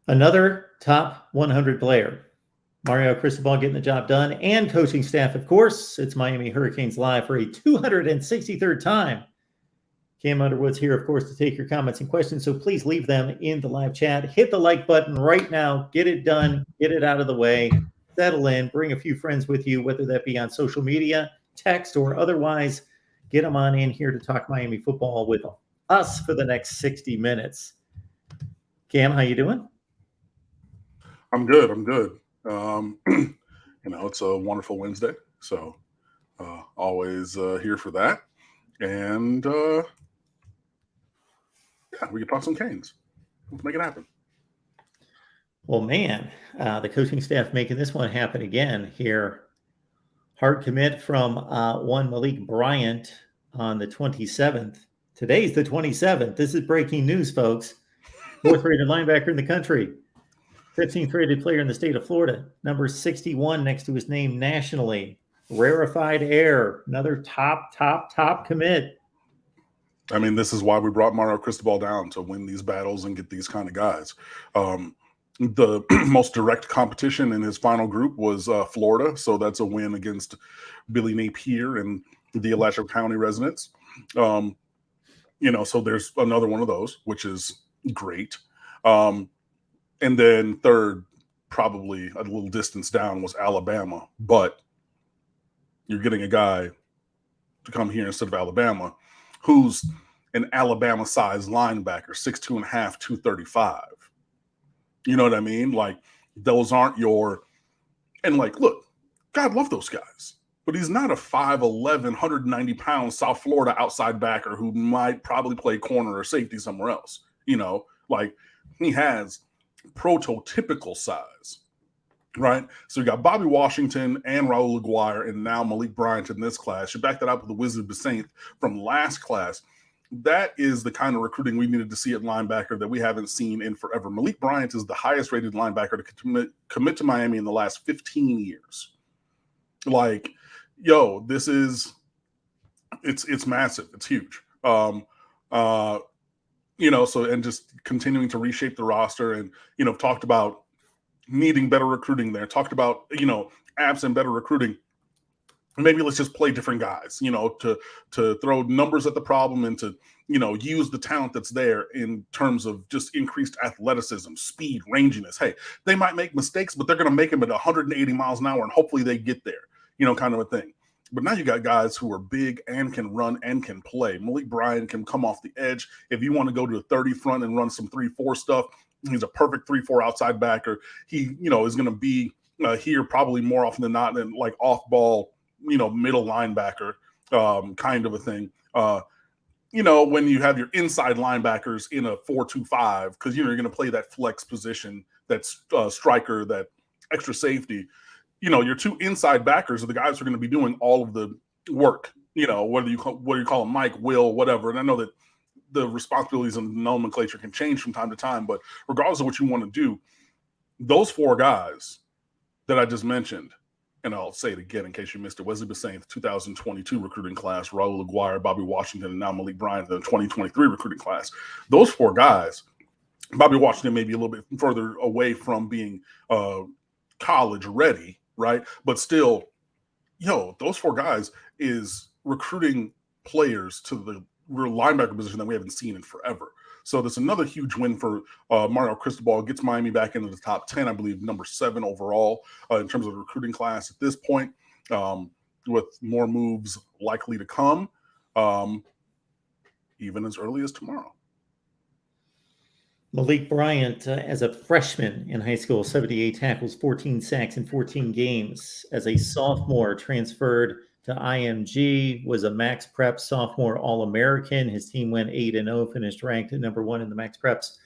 Another top 100 player. Mario Cristobal getting the job done, and coaching staff, of course. It's Miami Hurricanes Live for a 263rd time. Cam Underwood's here, of course, to take your comments and questions, so please leave them in the live chat. Hit the like button right now. Get it done. Get it out of the way. Settle in. Bring a few friends with you, whether that be on social media, text, or otherwise. Get them on in here to talk Miami football with us for the next 60 minutes. Cam, how you doing? I'm good. It's a wonderful Wednesday, so always here for that. And we can talk some Canes. Let's make it happen. Well, man, the coaching staff making this one happen again here. Hard commit from one Malik Bryant on the 27th. Today's the 27th. This is breaking news, folks. Fourth rated linebacker in the country. 15th rated player in the state of Florida. Number 61 next to his name nationally. Rarefied air. Another top commit. I mean, this is why we brought Mario Cristobal down, to win these battles and get these kind of guys. The most direct competition in his final group was Florida, so that's a win against Billy Napier and the Alachua County residents. So there's another one of those, which is great. And then third, probably a little distance down, was Alabama. But you're getting a guy to come here instead of Alabama, who's an Alabama-sized linebacker, 6'2.5", 235. You know what I mean? Like, those aren't your – and, like, look, God love those guys. But he's not a 5'11", 190-pound South Florida outside backer who might probably play corner or safety somewhere else. Like, he has – prototypical size, right? So you got Bobby Washington and Raul Aguirre and now Malik Bryant in this class. You back that up with the Wizard Besaint from last class. That is the kind of recruiting we needed to see at linebacker that we haven't seen in forever. Malik Bryant is the highest rated linebacker to commit to Miami in the last 15 years. Like, this is it's massive. It's huge. And just continuing to reshape the roster and, talked about needing better recruiting there, talked about, absent better recruiting. Maybe let's just play different guys, to throw numbers at the problem and to, use the talent that's there in terms of just increased athleticism, speed, ranginess. Hey, they might make mistakes, but they're going to make them at 180 miles an hour and hopefully they get there, kind of a thing. But now you got guys who are big and can run and can play. Malik Bryant can come off the edge. If you want to go to a 30 front and run some 3-4 stuff, he's a perfect 3-4 outside backer. He, is going to be here probably more often than not than like off ball, middle linebacker kind of a thing. When you have your inside linebackers in a 4-2-5, because, you're going to play that flex position, that striker, that extra safety. Your two inside backers are the guys who are going to be doing all of the work, whether you call them Mike, Will, whatever. And I know that the responsibilities and the nomenclature can change from time to time, but regardless of what you want to do, those four guys that I just mentioned, and I'll say it again in case you missed it, Wesley Besaint, 2022 recruiting class, Raul Aguirre, Bobby Washington, and now Malik Bryant, the 2023 recruiting class. Those four guys, Bobby Washington may be a little bit further away from being college ready, right? But still, those four guys is recruiting players to the real linebacker position that we haven't seen in forever. So that's another huge win for Mario Cristobal. Gets Miami back into the top 10, I believe, number 7 overall in terms of the recruiting class at this point, with more moves likely to come, even as early as tomorrow. Malik Bryant, as a freshman in high school, 78 tackles, 14 sacks in 14 games. As a sophomore, transferred to IMG, was a Max Prep sophomore All-American. His team went 8-0, finished ranked at number 1 in the Max Preps.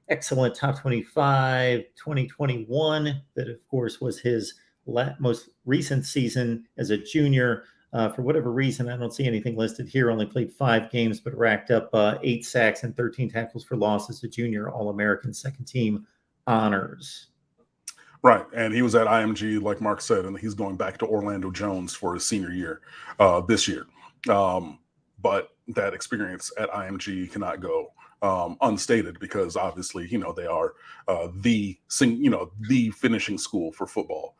Excellent top 25, 2021. That, of course, was his most recent season as a junior. For whatever reason, I don't see anything listed here. Only played 5 games, but racked up 8 sacks and 13 tackles for loss as a junior All-American, second team honors. Right, and he was at IMG, like Mark said, and he's going back to Orlando Jones for his senior year this year. But that experience at IMG cannot go unstated, because obviously, they are the finishing school for football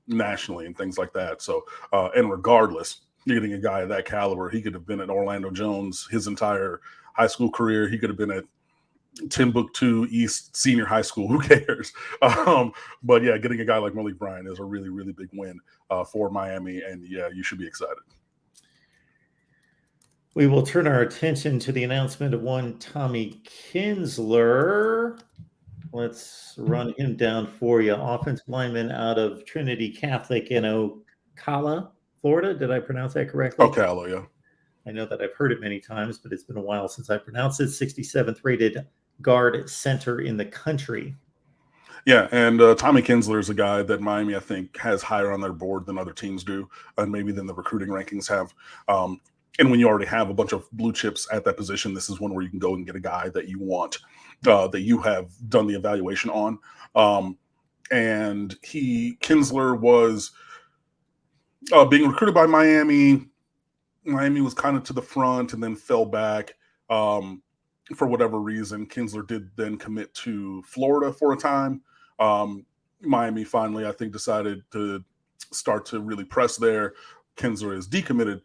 nationally and things like that. So, and regardless, you're getting a guy of that caliber. He could have been at Orlando Jones his entire high school career. He could have been at Timbuktu East Senior High School. Who cares? But yeah, getting a guy like Malik Bryant is a really, really big win for Miami. And yeah, you should be excited. We will turn our attention to the announcement of one Tommy Kinsler. Let's run him down for you. Offensive lineman out of Trinity Catholic in Ocala, Florida. Did I pronounce that correctly? Ocala, yeah. I know that I've heard it many times, but it's been a while since I pronounced it. 67th rated guard center in the country. Yeah, and Tommy Kinsler is a guy that Miami, I think, has higher on their board than other teams do, and maybe than the recruiting rankings have. And when you already have a bunch of blue chips at that position, this is one where you can go and get a guy that you want, that you have done the evaluation on. And Kinsler was being recruited by Miami. Miami was kind of to the front and then fell back for whatever reason. Kinsler did then commit to Florida for a time. Miami finally, I think, decided to start to really press there. Kinsler is decommitted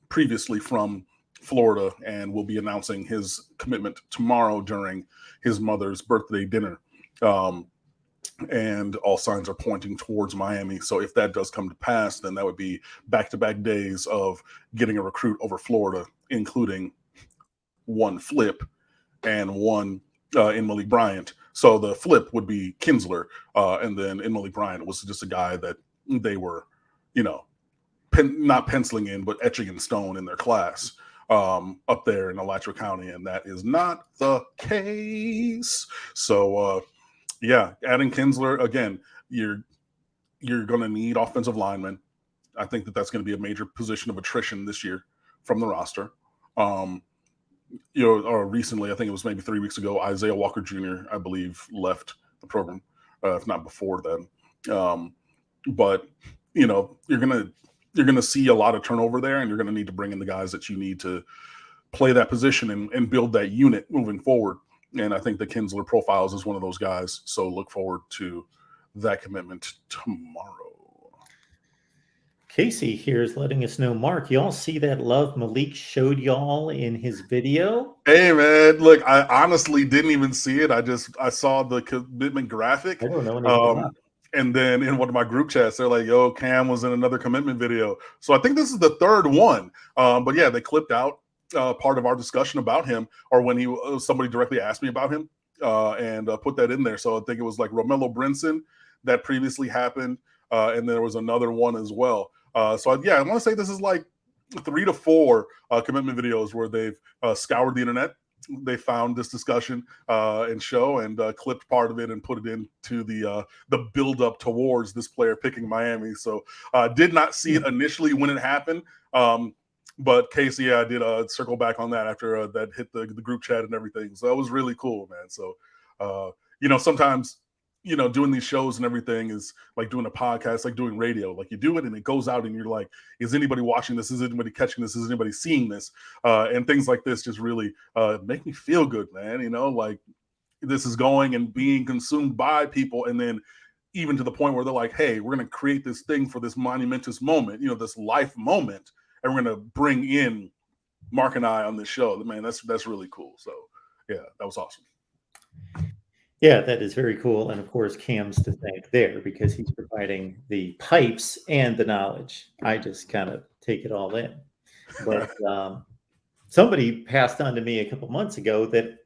previously from Florida and will be announcing his commitment tomorrow during his mother's birthday dinner. And all signs are pointing towards Miami. So if that does come to pass, then that would be back-to-back days of getting a recruit over Florida, including one flip and one in Malik Bryant. So the flip would be Kinsler, and then in Malik Bryant was just a guy that they were, not penciling in, but etching in stone in their class up there in Alachua County, and that is not the case. So, yeah, adding Kinsler, again, you're going to need offensive linemen. I think that's going to be a major position of attrition this year from the roster. Or recently, I think it was maybe 3 weeks ago, Isaiah Walker Jr., I believe, left the program, if not before then. But, you're going to see a lot of turnover there, and you're going to need to bring in the guys that you need to play that position and build that unit moving forward. And I think the Kinsler profiles is one of those guys. So look forward to that commitment tomorrow. Casey here is letting us know, Mark, y'all see that love Malik showed y'all in his video? Hey, man, look, I honestly didn't even see it. I saw the commitment graphic. I don't know anything about it. And then in one of my group chats, they're like, yo, Cam was in another commitment video. So I think this is the third one. But yeah, they clipped out part of our discussion about him, or when somebody directly asked me about him and put that in there. So I think it was like Romello Brinson that previously happened. And there was another one as well. So yeah, I want to say this is like 3 to 4 commitment videos where they've scoured the internet. They found this discussion and show and clipped part of it and put it into the build up towards this player picking Miami. So did not see it initially when it happened. But Casey, yeah, I did circle back on that after that hit the group chat and everything. So that was really cool, man. So, sometimes, doing these shows and everything is like doing a podcast, like doing radio. Like you do it and it goes out and you're like, is anybody watching this? Is anybody catching this? Is anybody seeing this? And things like this just really make me feel good, man. Like this is going and being consumed by people. And then even to the point where they're like, hey, we're going to create this thing for this monumentous moment, this life moment. And we're going to bring in Mark and I on this show. Man, that's really cool. So, yeah, that was awesome. Yeah, that is very cool. And of course, Cam's to thank there because he's providing the pipes and the knowledge. I just kind of take it all in. But somebody passed on to me a couple months ago that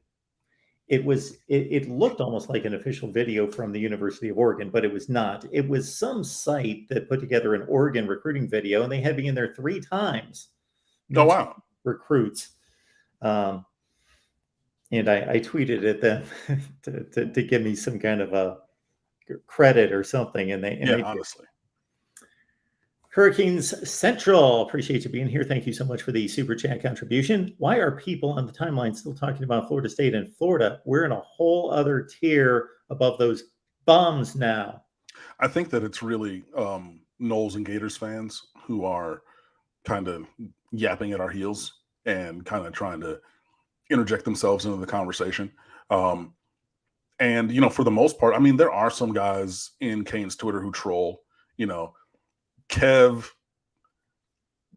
it looked almost like an official video from the University of Oregon, but it was not. It was some site that put together an Oregon recruiting video, and they had me in there 3 times. Oh, wow. Recruits. And I tweeted at them to give me some kind of a credit or something. And they honestly. Hurricanes Central, appreciate you being here. Thank you so much for the super chat contribution. Why are people on the timeline still talking about Florida State and Florida? We're in a whole other tier above those bums now. I think that it's really Noles and Gators fans who are kind of yapping at our heels and kind of trying to interject themselves into the conversation. And, for the most part, I mean, there are some guys in Kane's Twitter who troll. Kev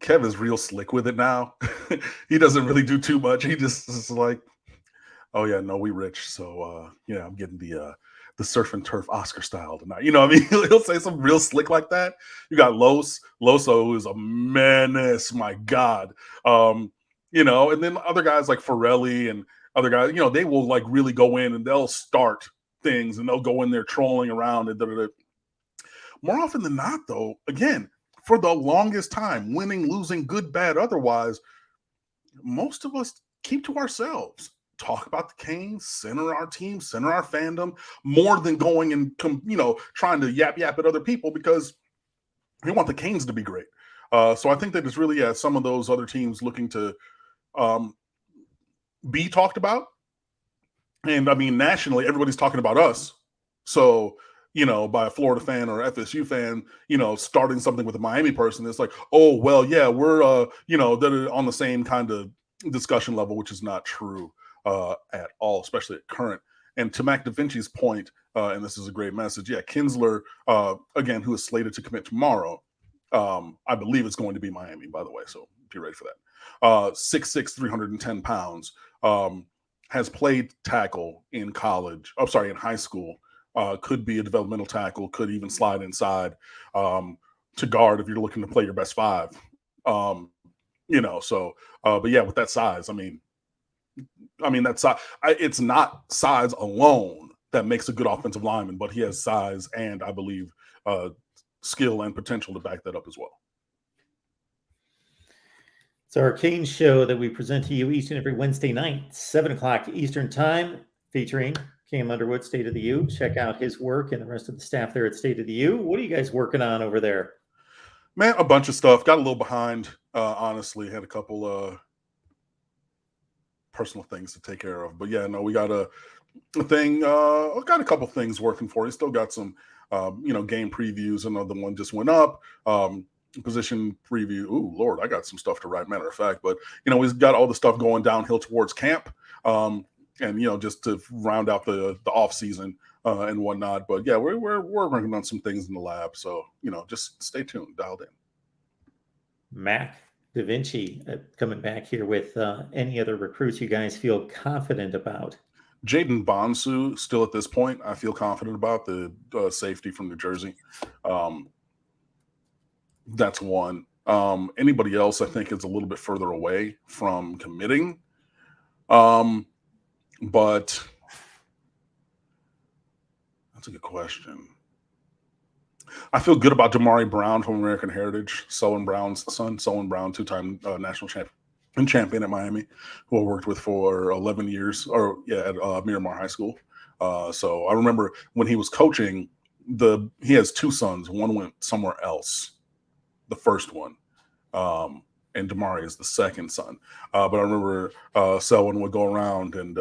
is real slick with it now. He doesn't really do too much. He just is like, oh yeah, no, we rich. So I'm getting the surf and turf Oscar style tonight. I mean, he'll say something real slick like that. You got Loso, who is a menace, my God. And then other guys like Forelli and other guys, they will like really go in and they'll start things and they'll go in there trolling around and More often than not, though, again, for the longest time, winning, losing, good, bad, otherwise, most of us keep to ourselves. Talk about the Canes, center our team, center our fandom, more than going and trying to yap at other people because we want the Canes to be great. So I think that it's really some of those other teams looking to be talked about. And I mean, nationally, everybody's talking about us. So, by a Florida fan or FSU fan, starting something with a Miami person, it's like, oh, well, yeah, we're, they're on the same kind of discussion level, which is not true at all, especially at current. And to Mac DaVinci's point, and this is a great message, Kinsler, again, who is slated to commit tomorrow, I believe it's going to be Miami, by the way, so be ready for that. 6'6", 310 pounds, has played tackle in in high school, could be a developmental tackle, could even slide inside to guard if you're looking to play your best five. But yeah, with that size, I mean, that's it's not size alone that makes a good offensive lineman, but he has size and I believe skill and potential to back that up as well. It's our Canes show that we present to you each and every Wednesday night, 7 o'clock Eastern Time, featuring Cam Underwood, State of the U. Check out his work and the rest of the staff there at State of the U. What are you guys working on over there? Man, a bunch of stuff. Got a little behind, honestly. Had a couple personal things to take care of. But yeah, no, we got a thing. Got a couple things working for you. Still got some, game previews. Another one just went up. Position preview. Ooh, Lord, I got some stuff to write, matter of fact. But, we've got all the stuff going downhill towards camp. And, just to round out the off season and whatnot. But yeah, we're working on some things in the lab. So, just stay tuned, dialed in. Mac DaVinci coming back here with any other recruits you guys feel confident about. Jaden Bonsu, still at this point, I feel confident about the safety from New Jersey. That's one. Anybody else, I think, is a little bit further away from committing. But that's a good question. I feel good about Damari Brown from American Heritage, Sullivan Brown's son. Sullivan Brown, two-time national champion at Miami, who I worked with for 11 years, at Miramar High School. So I remember when he was coaching, he has two sons. One went somewhere else, the first one, and Damari is the second son. But I remember Selwyn would go around and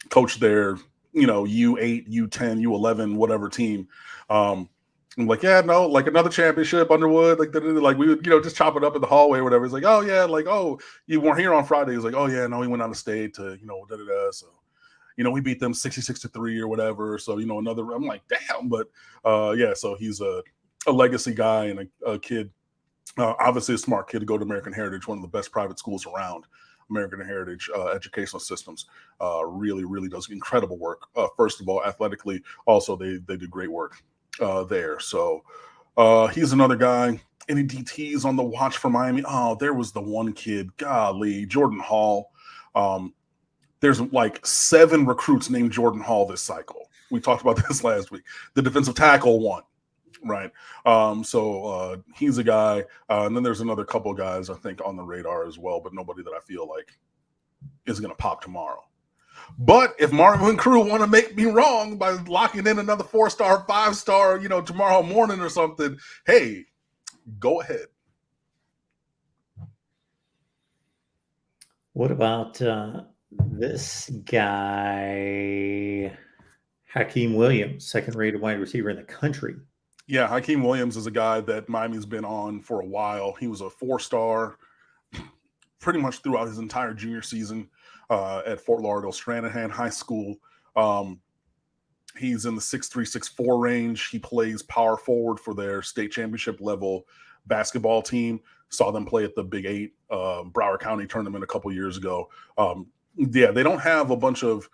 coach their, U8, U10, U11, whatever team. I'm like, yeah, no, like another championship, Underwood, like we would, just chop it up in the hallway or whatever. It's like, oh yeah, like, oh, you weren't here on Friday. He's like, oh yeah, no, he went out of state to, So, we beat them 66-3 or whatever. So, another, I'm like, damn, but so he's a legacy guy and a kid, obviously a smart kid to go to American Heritage, one of the best private schools around. American Heritage educational systems really, really does incredible work. First of all, athletically, also they do great work there. So he's another guy. Any DTs on the watch for Miami? Oh, there was the one kid, golly, Jordan Hall. There's like 7 recruits named Jordan Hall this cycle. We talked about this last week. The defensive tackle one, right? So he's a guy. And then there's another couple of guys, I think, on the radar as well, but nobody that I feel like is going to pop tomorrow. But if Marvin and crew want to make me wrong by locking in another 4-star, 5-star, tomorrow morning or something, hey, go ahead. What about this guy, Hakeem Williams, second-rated wide receiver in the country? Yeah, Hakeem Williams is a guy that Miami's been on for a while. He was a 4-star pretty much throughout his entire junior season. at Fort Lauderdale Stranahan High School. He's in the 6'3", 6'4" range. He plays power forward for their state championship level basketball team. Saw them play at the Big 8 Broward County tournament a couple years ago. Yeah, they don't have a bunch of,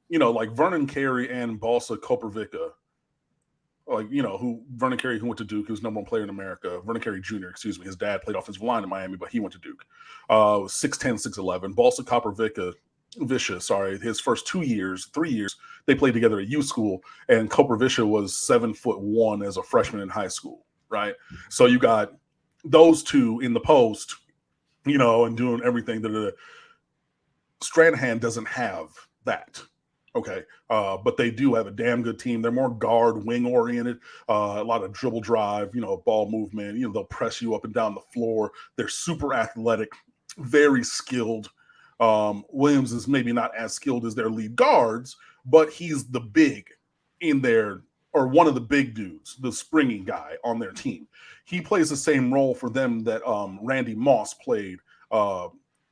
like Vernon Carey and Balsa Koprivica, who Vernon Carey, who went to Duke, who's number one player in America. Vernon Carey Jr., excuse me. His dad played offensive line in Miami, but he went to Duke. 6'10", 6'11". Balsa Koprivica, his first 3 years, they played together at U School, and Koprivica was 7'1" as a freshman in high school, right? So you got those two in the post, and doing everything. Stranahan doesn't have that. Okay. But they do have a damn good team. They're more guard wing oriented, a lot of dribble drive, ball movement, they'll press you up and down the floor. They're super athletic, very skilled. Williams is maybe not as skilled as their lead guards, but he's the big in their, or one of the big dudes, the springy guy on their team. He plays the same role for them that Randy Moss played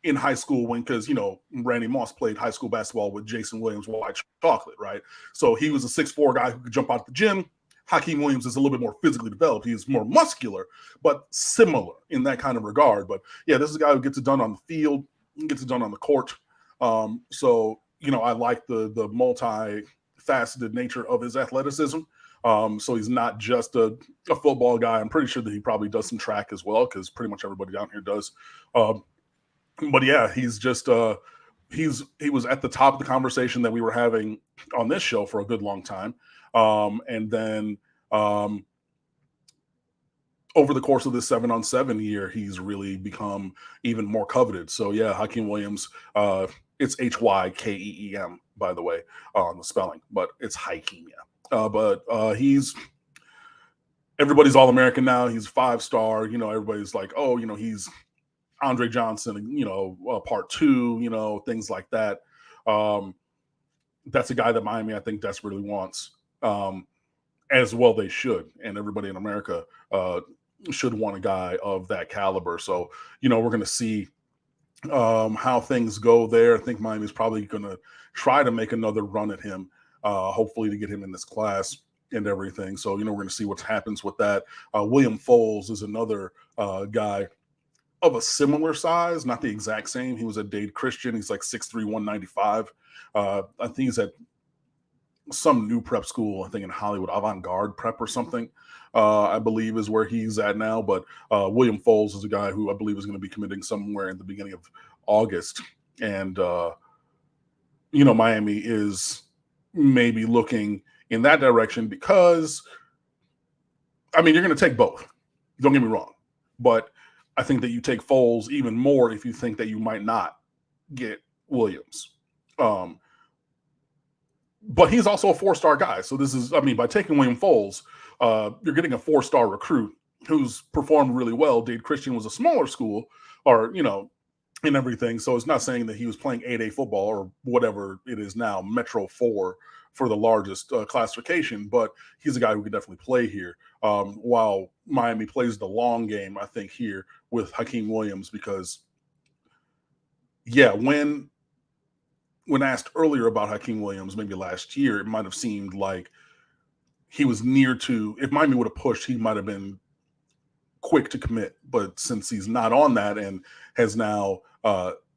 in high school because, Randy Moss played high school basketball with Jason Williams, White Chocolate, right? So he was a 6'4" guy who could jump out the gym. Hakeem Williams is a little bit more physically developed. He's more muscular, but similar in that kind of regard. But yeah, this is a guy who gets it done on the field, gets it done on the court. So, I like the multifaceted nature of his athleticism. So he's not just a football guy. I'm pretty sure that he probably does some track as well, because pretty much everybody down here does. But yeah, he's just he was at the top of the conversation that we were having on this show for a good long time. And then over the course of this 7-on-7 year, he's really become even more coveted. So yeah, Hakeem Williams, it's Hykeem, by the way, on the spelling, but it's Hakeem. Yeah. But he's everybody's All-American now. He's 5-star. Everybody's like, oh, he's Andre Johnson, part 2, things like that. That's a guy that Miami, I think, desperately wants. As well they should. And everybody in America should want a guy of that caliber. So, we're going to see how things go there. I think Miami's probably going to try to make another run at him, hopefully to get him in this class and everything. So, we're going to see what happens with that. William Foles is another guy of a similar size, not the exact same. He was at Dade Christian. He's like 6'3", 195. I think he's at some new prep school, I think in Hollywood, Avant-Garde Prep or something, I believe is where he's at now. But William Foles is a guy who I believe is going to be committing somewhere in the beginning of August. And, Miami is maybe looking in that direction because, you're going to take both. Don't get me wrong. But I think that you take Foles even more if you think that you might not get Williams. But he's also a 4-star guy. So this is, by taking William Foles, you're getting a 4-star recruit who's performed really well. Dade Christian was a smaller school and everything. So it's not saying that he was playing 8A football or whatever it is now, Metro 4 for the largest classification. But he's a guy who could definitely play here. While Miami plays the long game, I think, here with Hakeem Williams, because, yeah, when asked earlier about Hakeem Williams, maybe last year, it might have seemed like he was near to, if Miami would have pushed, he might have been quick to commit. But since he's not on that and has now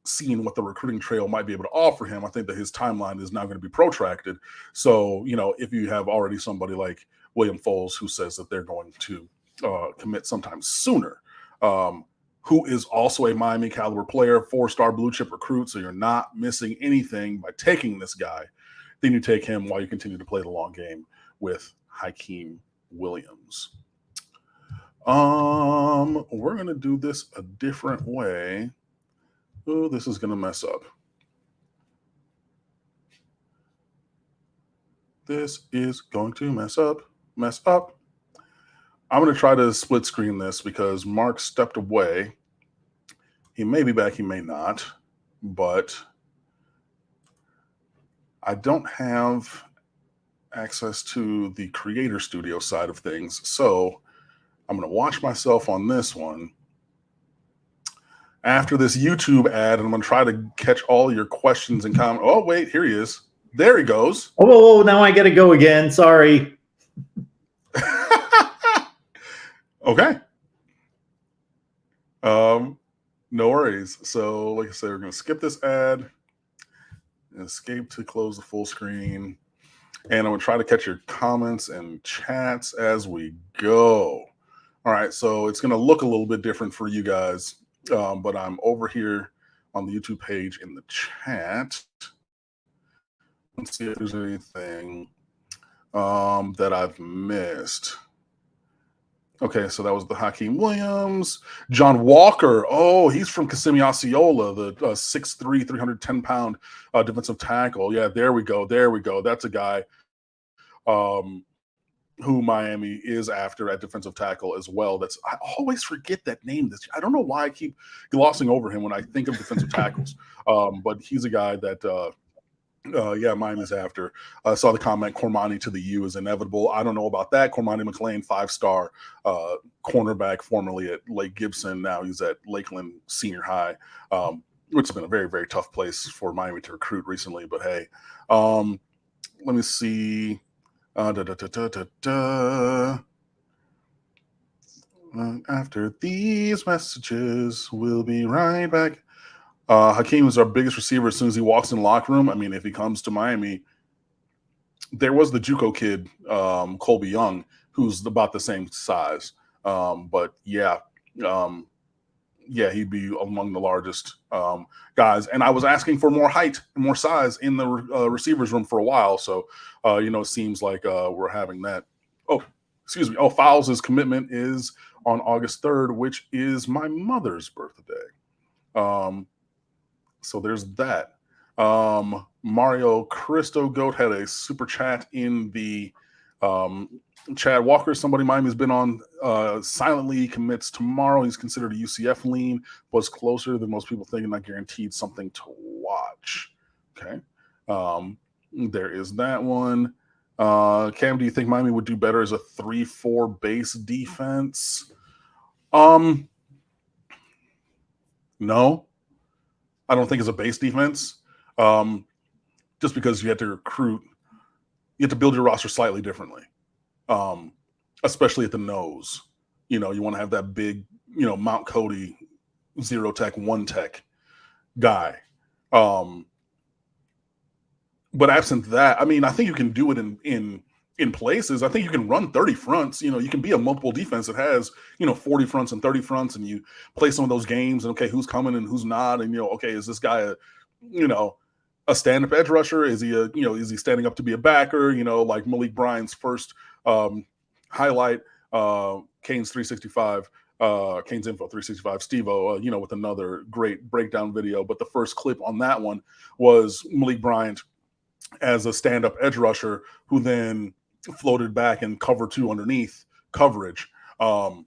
seen what the recruiting trail might be able to offer him, I think that his timeline is now going to be protracted. So, if you have already somebody like William Foles who says that they're going to commit sometime sooner, who is also a Miami caliber player, 4-star blue chip recruit. So you're not missing anything by taking this guy. Then you take him while you continue to play the long game with Hakeem Williams. We're going to do this a different way. Oh, this is going to mess up. This is going to mess up. I'm going to try to split screen this because Mark stepped away. He may be back, he may not, but I don't have access to the Creator Studio side of things. So I'm going to watch myself on this one after this YouTube ad, and I'm going to try to catch all your questions and comments. Oh, wait, here he is. There he goes. Oh, now I got to go again. Sorry. Okay. No worries. So, like I said, we're going to skip this ad, escape to close the full screen, and I'm going to try to catch your comments and chats as we go. All right, so it's going to look a little bit different for you guys, but I'm over here on the YouTube page in the chat. Let's see if there's anything that I've missed. Okay, so that was the Hakeem Williams. John Walker. Oh, he's from Kissimmee Osceola, the 6'3", 310-pound defensive tackle. Yeah, there we go. There we go. That's a guy who Miami is after at defensive tackle as well. I always forget that name. I don't know why I keep glossing over him when I think of defensive tackles. But he's a guy that Miami's after. I saw the comment, Cormani to the U is inevitable. I don't know about that. Cormani McLean, 5-star cornerback, formerly at Lake Gibson. Now he's at Lakeland Senior High, which has been a very, very tough place for Miami to recruit recently. But hey, let me see. After these messages, we'll be right back. Hakeem is our biggest receiver as soon as he walks in the locker room. I mean, if he comes to Miami, there was the JUCO kid, Colby Young, who's about the same size. But yeah, he'd be among the largest guys. And I was asking for more height and more size in the receivers room for a while. So, it seems like we're having that. Oh, excuse me. Oh, Fowles' commitment is on August 3rd, which is my mother's birthday. So there's that. Mario Cristo Goat had a super chat in the Chad Walker, somebody Miami's been on silently commits tomorrow. He's considered a UCF lean, was closer than most people think, and not guaranteed something to watch. Okay. There is that one. Cam, do you think Miami would do better as a 3-4 base defense? No. I don't think it's a base defense, just because you have to recruit, you have to build your roster slightly differently, especially at the nose. You want to have that big, Mount Cody, 0 tech, 1 tech guy. But absent that, I mean, I think you can do it in places. I think you can run 30 fronts. You can be a multiple defense that has, 40 fronts and 30 fronts, and you play some of those games and, okay, who's coming and who's not. And, okay, is this guy a stand-up edge rusher? Is he is he standing up to be a backer? Like Malik Bryant's first highlight, Kane's 365, Kane's Info 365, Steve-O, with another great breakdown video. But the first clip on that one was Malik Bryant as a stand-up edge rusher who then floated back and cover 2 underneath coverage, to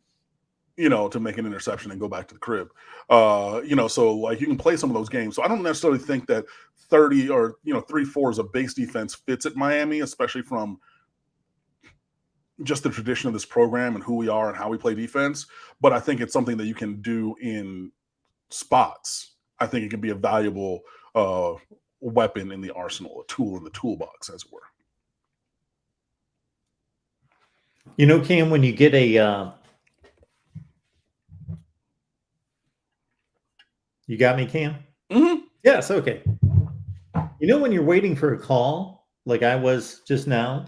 make an interception and go back to the crib. So like you can play some of those games. So I don't necessarily think that 30 or 3-4 as a base defense fits at Miami, especially from just the tradition of this program and who we are and how we play defense. But I think it's something that you can do in spots. I think it can be a valuable weapon in the arsenal, a tool in the toolbox, as it were. Cam, when you get a you got me, Cam? Mm-hmm. Yes, okay. When you're waiting for a call, like I was just now,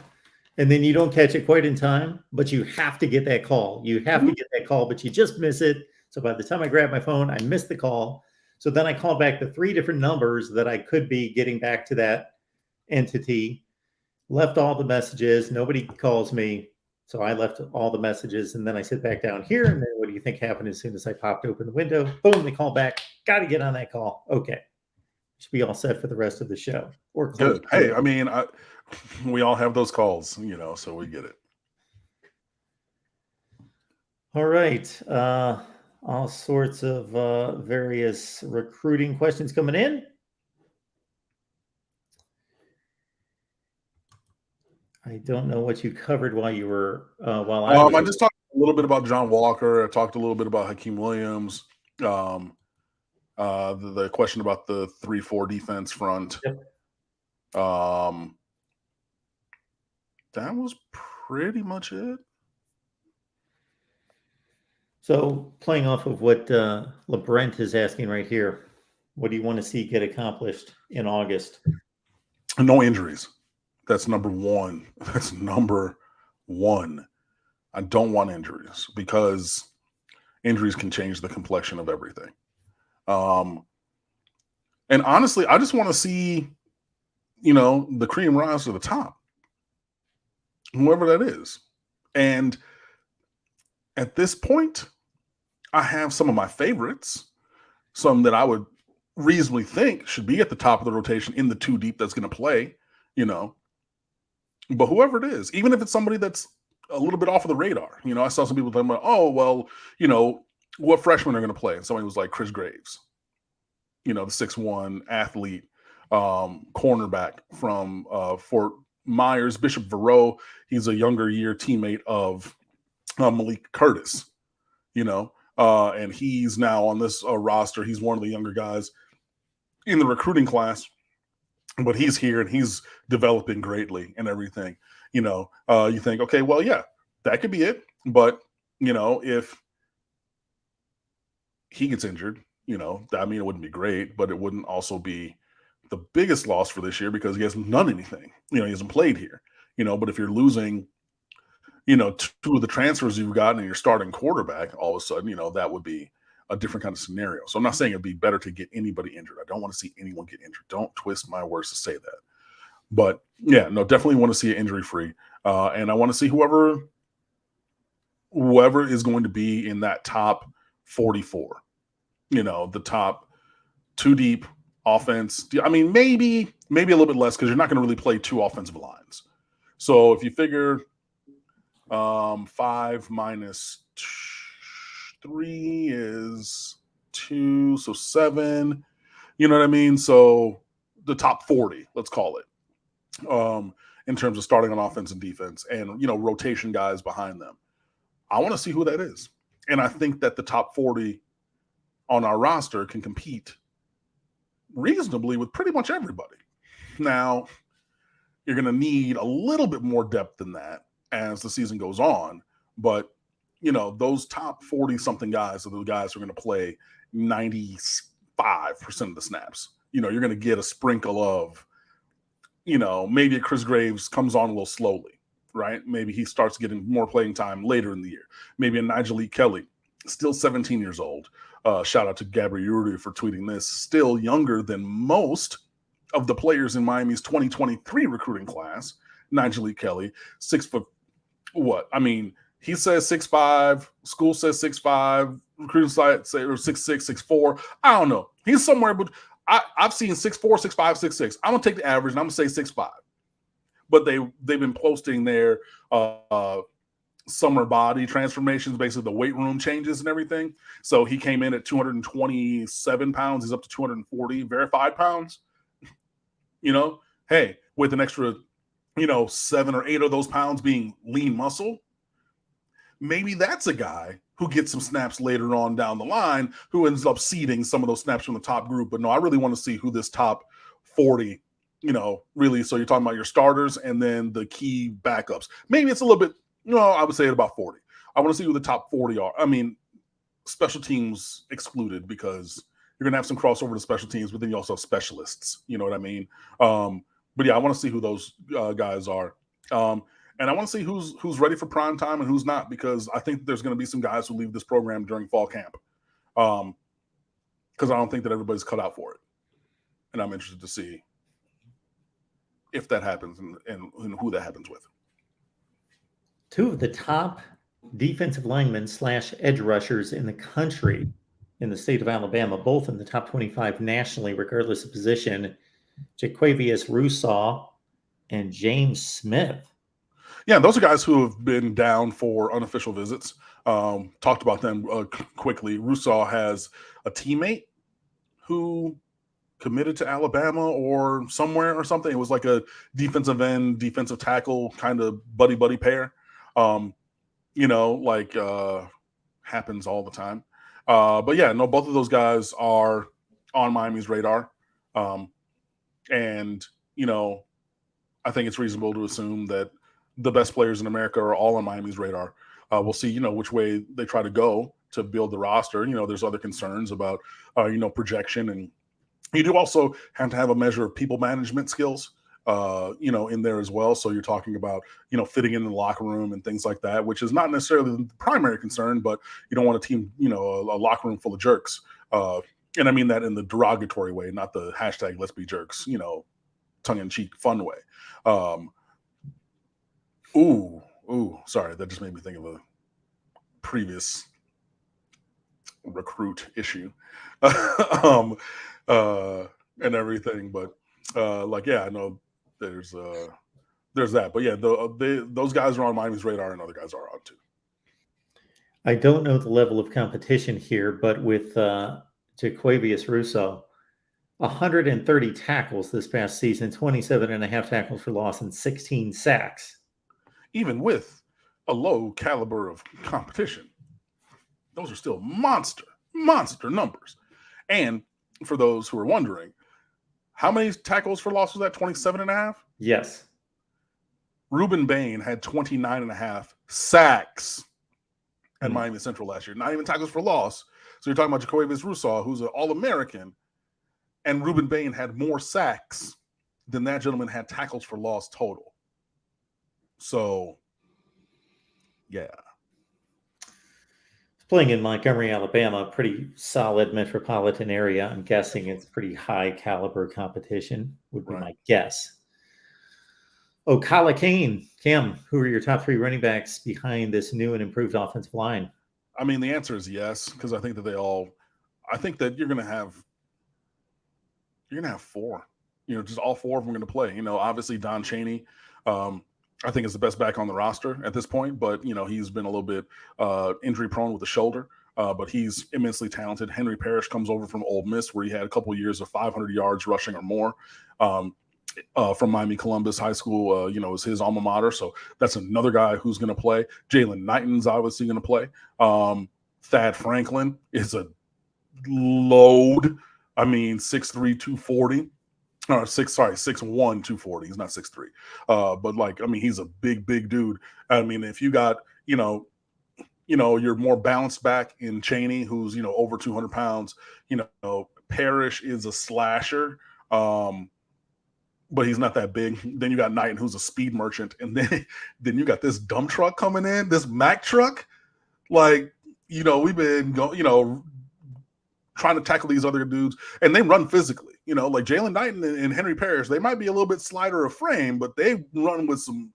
and then you don't catch it quite in time, but you have to get that call. You have to get that call, but you just miss it. So by the time I grab my phone, I missed the call. So then I call back the 3 different numbers that I could be getting back to that entity, left all the messages. Nobody calls me. So I left all the messages, and then I sit back down here. And then what do you think happened as soon as I popped open the window? Boom, they call back. Got to get on that call. Okay. Should be all set for the rest of the show. Or close. Good. Hey, I mean, we all have those calls, so we get it. All right. All sorts of various recruiting questions coming in. I don't know what you covered while you were I just talked a little bit about John Walker. I talked a little bit about Hakeem Williams. The question about the 3-4 defense front. Yep. That was pretty much it. So playing off of what LeBrent is asking right here, what do you want to see get accomplished in August? No injuries. That's number one. That's number one. I don't want injuries because injuries can change the complexion of everything. And honestly, I just want to see, the cream rise to the top, whoever that is. And at this point, I have some of my favorites, some that I would reasonably think should be at the top of the rotation in the 2 deep that's going to play, But whoever it is, even if it's somebody that's a little bit off of the radar, I saw some people talking about, oh, well, what freshmen are going to play? And somebody was like Chris Graves, the 6'1" athlete, cornerback from Fort Myers. Bishop Verreau, he's a younger year teammate of Malik Curtis, and he's now on this roster. He's one of the younger guys in the recruiting class, but he's here and he's developing greatly and everything. You think, okay, well, yeah, that could be it. But, if he gets injured, it wouldn't be great, but it wouldn't also be the biggest loss for this year because he hasn't done anything. He hasn't played here, but if you're losing, 2 of the transfers you've gotten and you're starting quarterback, all of a sudden, that would be a different kind of scenario. So I'm not saying it'd be better to get anybody injured. I don't want to see anyone get injured. Don't twist my words to say that. But yeah, no, definitely want to see it injury free. And I want to see whoever is going to be in that top 44, the top 2 deep offense. I mean, maybe a little bit less because you're not going to really play 2 offensive lines. So if you figure 5 minus 3 is 2, so 7. You know what I mean? So the top 40, let's call it, in terms of starting on offense and defense, and rotation guys behind them. I want to see who that is, and I think that the top 40 on our roster can compete reasonably with pretty much everybody. Now, you're going to need a little bit more depth than that as the season goes on, but those top 40-something guys are the guys who are going to play 95% of the snaps. You're going to get a sprinkle of, maybe Chris Graves comes on a little slowly, right? Maybe he starts getting more playing time later in the year. Maybe a Nigel E. Kelly, still 17 years old. Shout out to Gabriel Uri for tweeting this. Still younger than most of the players in Miami's 2023 recruiting class. Nigel E. Kelly, 6 foot, what? I mean, he says 6'5", school says 6'5", recruiting site say 6'6", 6'4". I don't know. He's somewhere, but I've seen 6'4", 6'5", 6'6". I'm gonna take the average and I'm gonna say 6'5". But they've been posting their summer body transformations, basically the weight room changes and everything. So he came in at 227 pounds. He's up to 240 verified pounds. Hey, with an extra, 7 or 8 of those pounds being lean muscle, maybe that's a guy who gets some snaps later on down the line, who ends up seeding some of those snaps from the top group. But no, I really want to see who this top 40, really. So you're talking about your starters and then the key backups. Maybe it's a little bit, I would say about 40. I want to see who the top 40 are. I mean, special teams excluded because you're going to have some crossover to special teams, but then you also have specialists. You know what I mean? But yeah, I want to see who those guys are. And I want to see who's ready for prime time and who's not, because I think there's going to be some guys who leave this program during fall camp, because I don't think that everybody's cut out for it. And I'm interested to see if that happens and who that happens with. 2 of the top defensive linemen / edge rushers in the country in the state of Alabama, both in the top 25 nationally, regardless of position, Jaquavius Rousseau and James Smith. Yeah, those are guys who have been down for unofficial visits. Talked about them quickly. Rousseau has a teammate who committed to Alabama or somewhere or something. It was like a defensive end, defensive tackle kind of buddy pair. Happens all the time. But yeah, no, both of those guys are on Miami's radar. And, I think it's reasonable to assume that the best players in America are all on Miami's radar. We'll see, which way they try to go to build the roster. There's other concerns about, projection. And you do also have to have a measure of people management skills, in there as well. So you're talking about, fitting in the locker room and things like that, which is not necessarily the primary concern, but you don't want a team, a locker room full of jerks. And I mean that in the derogatory way, not the hashtag let's be jerks, tongue-in-cheek fun way. Sorry, that just made me think of a previous recruit issue and everything. But I know there's that. But yeah, those guys are on Miami's radar, and other guys are on too. I don't know the level of competition here, but with Jaquavius Rousseau, 130 tackles this past season, 27.5 tackles for loss, and 16 sacks. Even with a low caliber of competition, those are still monster numbers. And for those who are wondering, how many tackles for loss was that? 27.5? Yes. Ruben Bain had 29.5 sacks at Miami Central last year. Not even tackles for loss. So you're talking about Jaquavius Rousseau, who's an All-American, and Ruben Bain had more sacks than that gentleman had tackles for loss total. So, yeah. Playing in Montgomery, Alabama, pretty solid metropolitan area. I'm guessing it's pretty high caliber competition, would be my guess. Ocala Kane, Cam, who are your top 3 running backs behind this new and improved offensive line? I mean, the answer is yes, because I think that I think that you're going to have 4, just all 4 of them are going to play. Obviously Don Chaney, I think is the best back on the roster at this point, but he's been a little bit injury prone with the shoulder, but he's immensely talented. Henry Parrish comes over from Ole Miss, where he had a couple of years of 500 yards rushing or more. From Miami Columbus High School, is his alma mater. So that's another guy who's going to play. Jalen Knighton's obviously going to play. Thad Franklin is a load. I mean, 6'3", 240. Or 6'1", 240. He's not 6'3". But he's a big dude. I mean, if you got, you're more balanced back in Chaney, who's, over 200 pounds, Parrish is a slasher. But he's not that big. Then you got Knighton, who's a speed merchant. And then you got this dump truck coming in, this Mack truck. We've been going, trying to tackle these other dudes, and they run physically. Like Jalen Knighton and Henry Parrish, they might be a little bit slighter of frame, but they run with some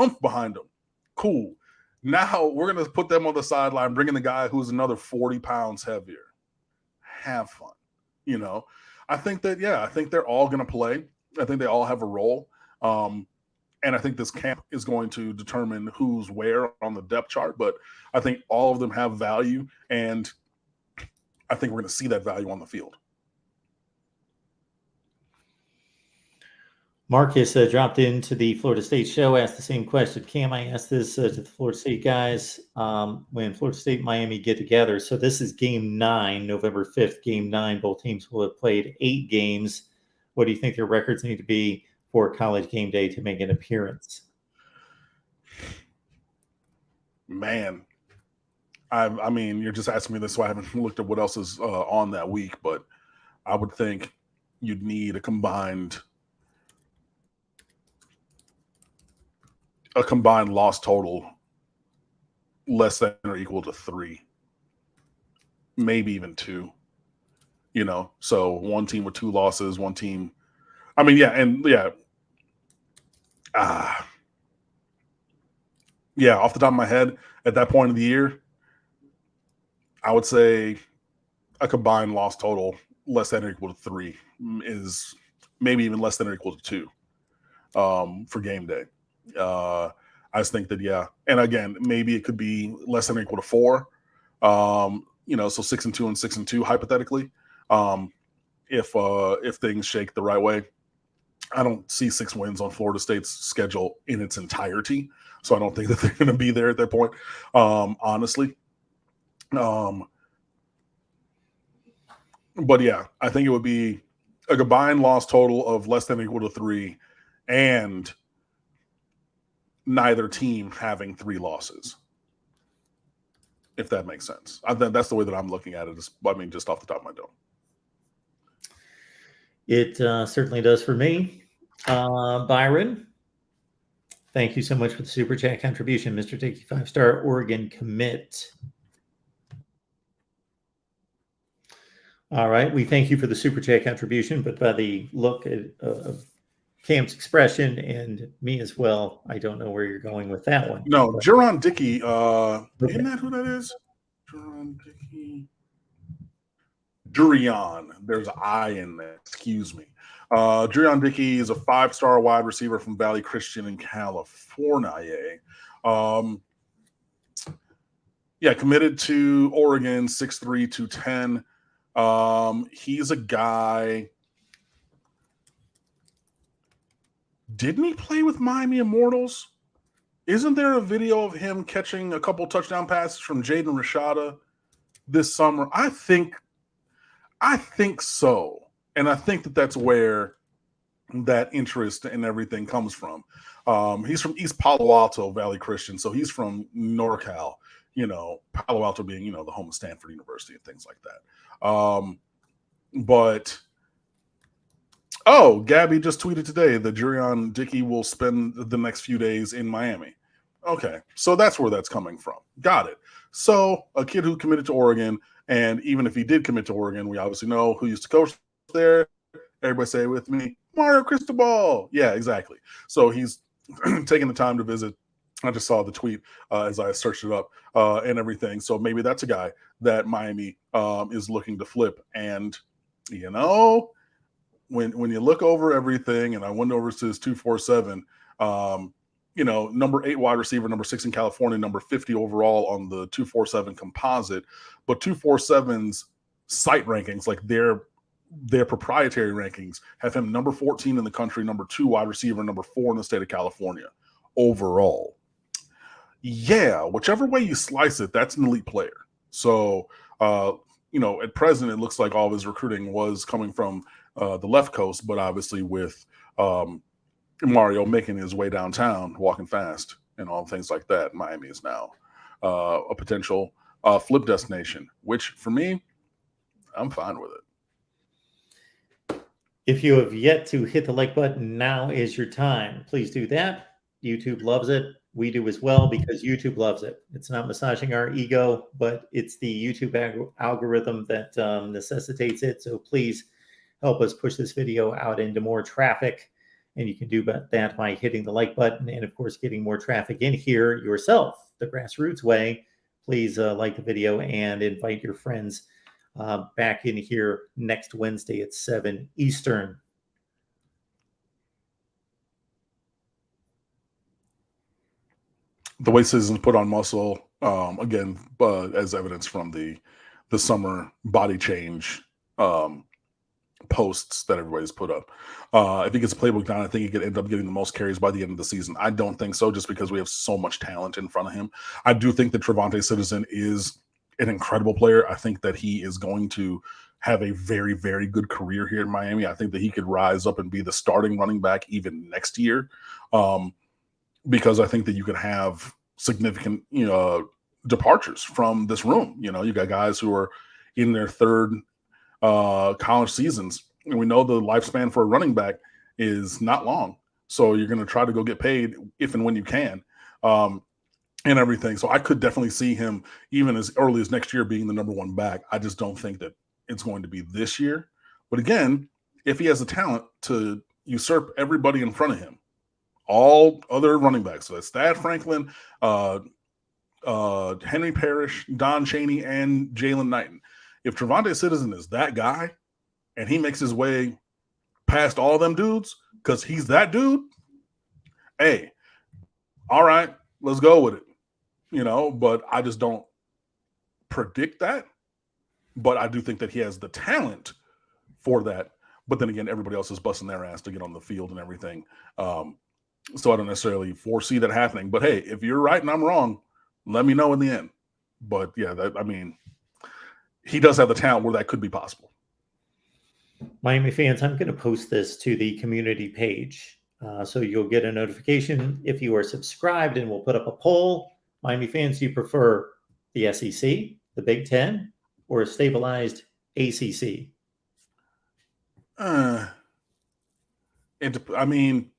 oomph behind them. Cool. Now we're going to put them on the sideline, bringing the guy who's another 40 pounds heavier. Have fun. I think they're all going to play. I think they all have a role. And I think this camp is going to determine who's where on the depth chart, but I think all of them have value, and I think we're going to see that value on the field. Marcus dropped into the Florida State show, asked the same question. Cam, I asked this to the Florida State guys when Florida State and Miami get together. So this is game 9, November 5th, game 9. Both teams will have played 8 games. What do you think their records need to be for College game day to make an appearance? Man, I mean, you're just asking me this, so I haven't looked at what else is on that week, but I would think you'd need a combined loss total less than or equal to 3, maybe even 2. So one team with 2 losses, one team. I mean, yeah, and yeah. Off the top of my head, at that point of the year, I would say a combined loss total less than or equal to 3 is maybe even less than or equal to 2 for game day. I just think that, yeah. And again, maybe it could be less than or equal to 4. So 6-2 and 6-2 hypothetically. If things shake the right way. I don't see 6 wins on Florida State's schedule in its entirety, so I don't think that they're going to be there at that point. Honestly, But yeah, I think it would be a combined loss total of less than or equal to 3, and neither team having 3 losses. If that makes sense. I think that's the way that I'm looking at it. Just off the top of my dome. It certainly does for me. Byron, thank you so much for the super chat contribution, Mr. Dickey, 5-star Oregon commit. All right, we thank you for the super chat contribution, but by the look of Cam's expression and me as well, I don't know where you're going with that one. No, but, Juron Dickey. okay. Isn't that who that is? Juron Dickey. Jurion. There's an I in there. Excuse me. Jurion Dickey is a 5-star wide receiver from Valley Christian in California. Committed to Oregon, 6'3", 210. He's a guy. Didn't he play with Miami Immortals? Isn't there a video of him catching a couple touchdown passes from Jaden Rashada this summer? I think so. And I think that that's where that interest and everything comes from. He's from East Palo Alto Valley Christian, so he's from NorCal, Palo Alto being, the home of Stanford University and things like that. Gabby just tweeted today that Jurion Dickey will spend the next few days in Miami. Okay, so that's where that's coming from. Got it. So a kid who committed to Oregon, and even if he did commit to Oregon, we obviously know who used to coach there. Everybody say it with me, Mario Cristobal. Yeah, exactly. So he's taking the time to visit. I just saw the tweet as I searched it up and everything. So maybe that's a guy that Miami is looking to flip. And, when you look over everything, and I went over to his 247, number 8 wide receiver, number 6 in California, number 50 overall on the 247 composite, but 247's site rankings, like their proprietary rankings, have him number 14 in the country, number 2 wide receiver, number 4 in the state of California overall. Yeah, whichever way you slice it, that's an elite player. So, at present, it looks like all of his recruiting was coming from the left coast, but obviously with Mario making his way downtown, walking fast, and all things like that, Miami is now a potential flip destination, which for me, I'm fine with it. If you have yet to hit the like button, now is your time. Please do that. YouTube loves it. We do as well, because YouTube loves it. It's not massaging our ego, but it's the YouTube algorithm that necessitates it. So please help us push this video out into more traffic. And you can do that by hitting the like button and, of course, getting more traffic in here yourself, the grassroots way. Please like the video and invite your friends back in here next Wednesday at 7 Eastern. The way Citizens put on muscle, again, as evidence from the summer body change posts that everybody's put up. If he gets a playbook down, I think he could end up getting the most carries by the end of the season. I don't think so, just because we have so much talent in front of him. I do think that Trevante Citizen is an incredible player. I think that he is going to have a very, very good career here in Miami. I think that he could rise up and be the starting running back even next year, because I think that you could have significant, departures from this room. You got guys who are in their third college seasons, and we know the lifespan for a running back is not long. So you're going to try to go get paid if and when you can, and everything. So I could definitely see him even as early as next year being the number 1 back. I just don't think that it's going to be this year. But again, if he has the talent to usurp everybody in front of him, all other running backs, so that's Thad Franklin, Henry Parrish, Don Chaney, and Jalen Knighton. If Trevante Citizen is that guy and he makes his way past all them dudes because he's that dude, hey, all right, let's go with it. But I just don't predict that. But I do think that he has the talent for that. But then again, everybody else is busting their ass to get on the field and everything. So I don't necessarily foresee that happening. But hey, if you're right and I'm wrong, let me know in the end. But yeah, he does have the talent where that could be possible. Miami fans, I'm going to post this to the community page. So you'll get a notification if you are subscribed, and we'll put up a poll. Miami fans, do you prefer the SEC, the Big Ten, or a stabilized ACC? I mean,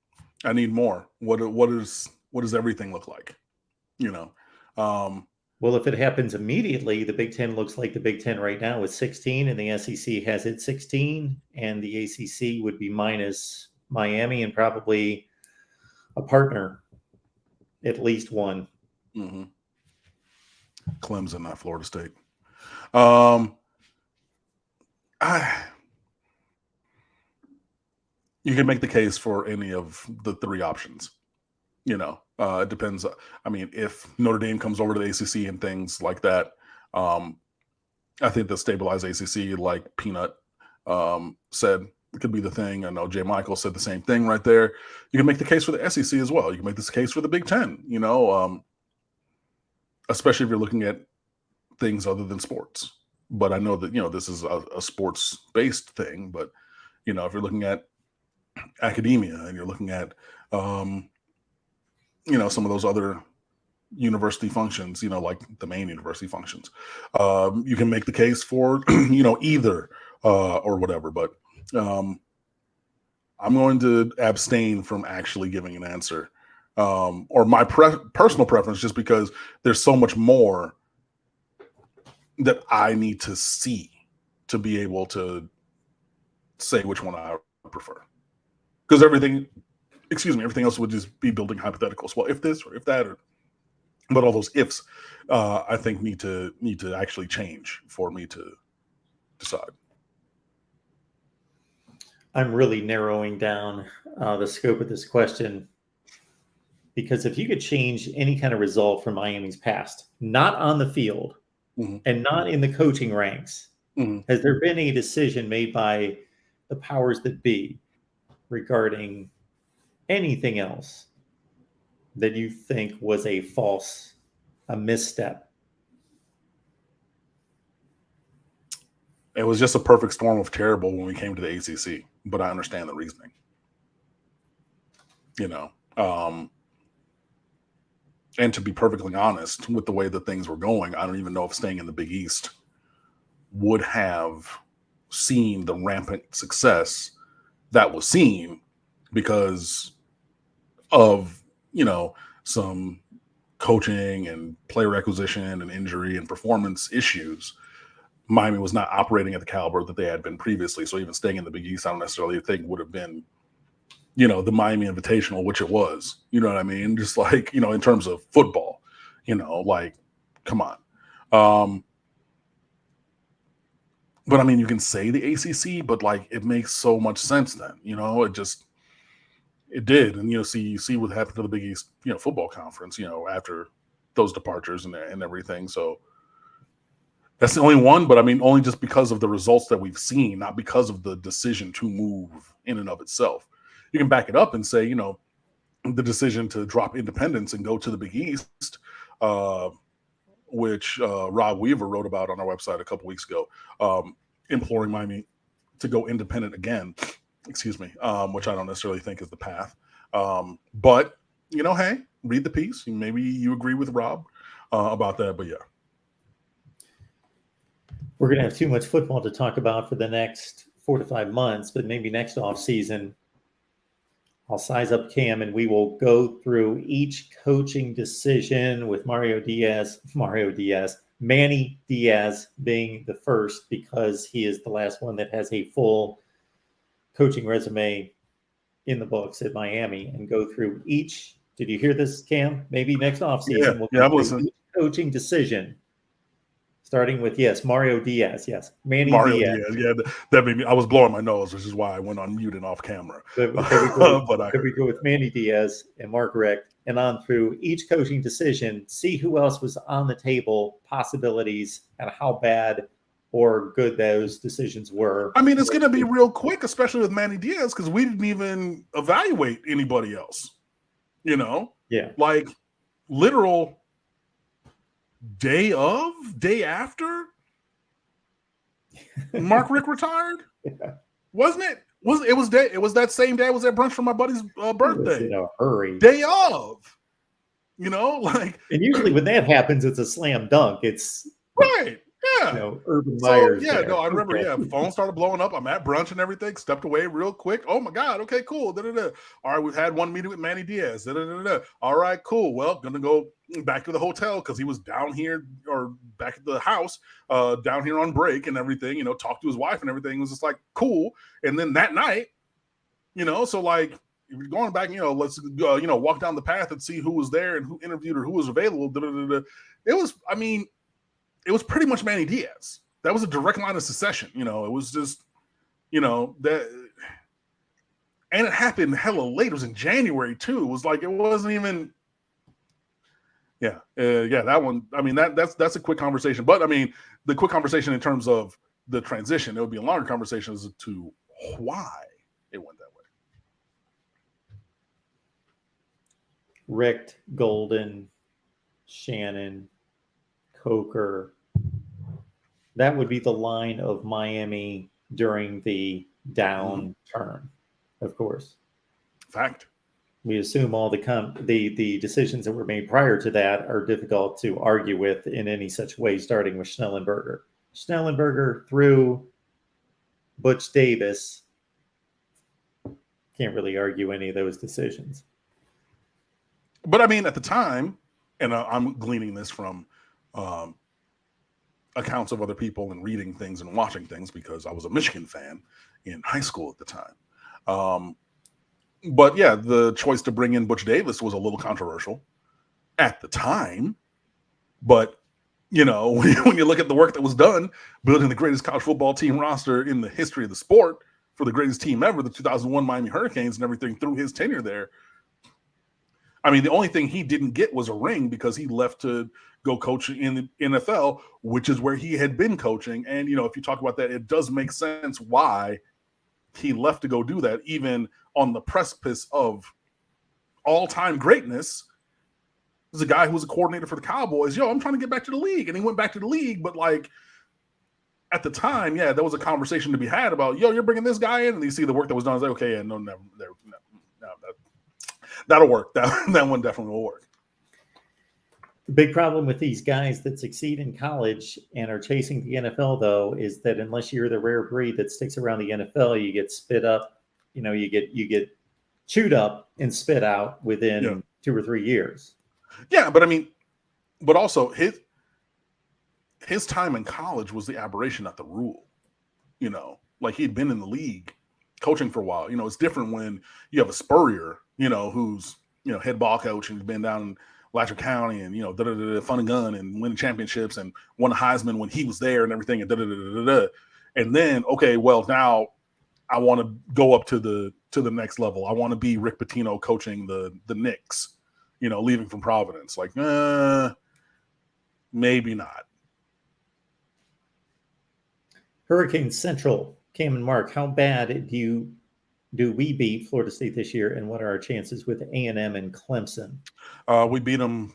I need more. What does everything look like? Well, if it happens immediately, the Big Ten looks like the Big Ten right now with 16, and the SEC has its 16, and the ACC would be minus Miami and probably a partner, at least one. Mm-hmm. Clemson, not Florida State. You can make the case for any of the three options. It depends. I mean, if Notre Dame comes over to the ACC and things like that, I think the stabilized ACC, like Peanut said, could be the thing. I know Jay Michael said the same thing right there. You can make the case for the SEC as well. You can make this case for the Big Ten, especially if you're looking at things other than sports. But I know that, this is a sports-based thing. But, if you're looking at academia and you're looking at, some of those other university functions, like the main university functions, you can make the case for, either or whatever. But I'm going to abstain from actually giving an answer, or my personal preference, just because there's so much more that I need to see to be able to say which one I prefer. Because everything else would just be building hypotheticals. Well, if this or if that, but all those ifs, I think need to actually change for me to decide. I'm really narrowing down the scope of this question, because if you could change any kind of result from Miami's past, not on the field, mm-hmm. and not in the coaching ranks, mm-hmm. has there been a decision made by the powers that be regarding anything else that you think was a misstep? It was just a perfect storm of terrible when we came to the ACC, but I understand the reasoning. And to be perfectly honest, with the way that things were going, I don't even know if staying in the Big East would have seen the rampant success that was seen, because of, some coaching and player acquisition and injury and performance issues. Miami was not operating at the caliber that they had been previously. So even staying in the Big East, I don't necessarily think would have been, the Miami Invitational, which it was. You know what I mean? Just like, in terms of football, come on. But I mean, you can say the ACC, but it makes so much sense then. It did. And, you see what happened to the Big East, football conference, after those departures and everything. So that's the only one. But I mean, only just because of the results that we've seen, not because of the decision to move in and of itself. You can back it up and say, the decision to drop independence and go to the Big East, which Rob Weaver wrote about on our website a couple weeks ago, imploring Miami to go independent again, which I don't necessarily think is the path. But, hey, read the piece. Maybe you agree with Rob about that, but yeah. We're going to have too much football to talk about for the next 4 to 5 months, but maybe next off season, I'll size up Cam and we will go through each coaching decision with Manny Diaz being the first, because he is the last one that has a full coaching resume in the books at Miami, and go through each. Did you hear this, Cam? Maybe next offseason we'll go through each coaching decision, starting with Mario Diaz. Yes, Mario Diaz. Yeah, that made me. I was blowing my nose, which is why I went on mute and off camera. Could we go with Manny Diaz and Mark Richt, and on through each coaching decision, see who else was on the table, possibilities, and how bad or good those decisions were. I mean, it's going to be real quick, especially with Manny Diaz, because we didn't even evaluate anybody else. Yeah, literal day after Mark Richt retired. Yeah. Wasn't it? It was that same day I was at brunch for my buddy's birthday. In a hurry. Day of. You know, like, and usually when that happens, it's a slam dunk. It's right. Yeah. You know, Urban Meyer's. So, yeah, there. no, I remember, the phone started blowing up. I'm at brunch and everything, stepped away real quick. Oh my God, okay, cool. Da-da-da. All right, we've had one meeting with Manny Diaz. Da-da-da-da. All right, cool. Well, gonna go back to the hotel because he was down here or back at the house, down here on break and everything, talked to his wife and everything. It was just like, cool. And then that night, so like, if you're going back, let's walk down the path and see who was there and who interviewed or who was available. Da-da-da-da. It was pretty much Manny Diaz. That was a direct line of succession. It was just, that, and it happened hella late. It was in January too. It was like, it wasn't even, that one. I mean, that's a quick conversation. But I mean, the quick conversation in terms of the transition, it would be a longer conversation as to why it went that way. Richt, Golden, Shannon, Coker. That would be the line of Miami during the downturn, of course. Fact. We assume all the decisions that were made prior to that are difficult to argue with in any such way, starting with Schnellenberger. Schnellenberger through Butch Davis. Can't really argue any of those decisions. But I mean, at the time, and I'm gleaning this from accounts of other people and reading things and watching things because I was a Michigan fan in high school at the time. But yeah, the choice to bring in Butch Davis was a little controversial at the time. But, when you look at the work that was done, building the greatest college football team roster in the history of the sport for the greatest team ever, the 2001 Miami Hurricanes and everything through his tenure there. I mean, the only thing he didn't get was a ring because he left to go coach in the NFL, which is where he had been coaching. And, if you talk about that, it does make sense why he left to go do that, even on the precipice of all-time greatness. There's a guy who was a coordinator for the Cowboys. I'm trying to get back to the league. And he went back to the league. But, like, at the time, there was a conversation to be had about, you're bringing this guy in. And you see the work that was done. I was like, okay, no, that'll work. That one definitely will work. The big problem with these guys that succeed in college and are chasing the NFL, though, is that unless you're the rare breed that sticks around the NFL, you get spit up. You get chewed up and spit out within 2 or 3 years. Yeah, but I mean, but also his time in college was the aberration, not the rule. Like he'd been in the league coaching for a while. It's different when you have a Spurrier, who's head ball coach and he's been down in Letcher County and fun and gun and winning championships and won a Heisman when he was there and everything and and then okay, well now I want to go up to the next level. I want to be Rick Pitino coaching the Knicks, leaving from Providence. Like, maybe not. Hurricane Central, Cam and Mark, how bad do we beat Florida State this year, and what are our chances with A&M and Clemson? We beat them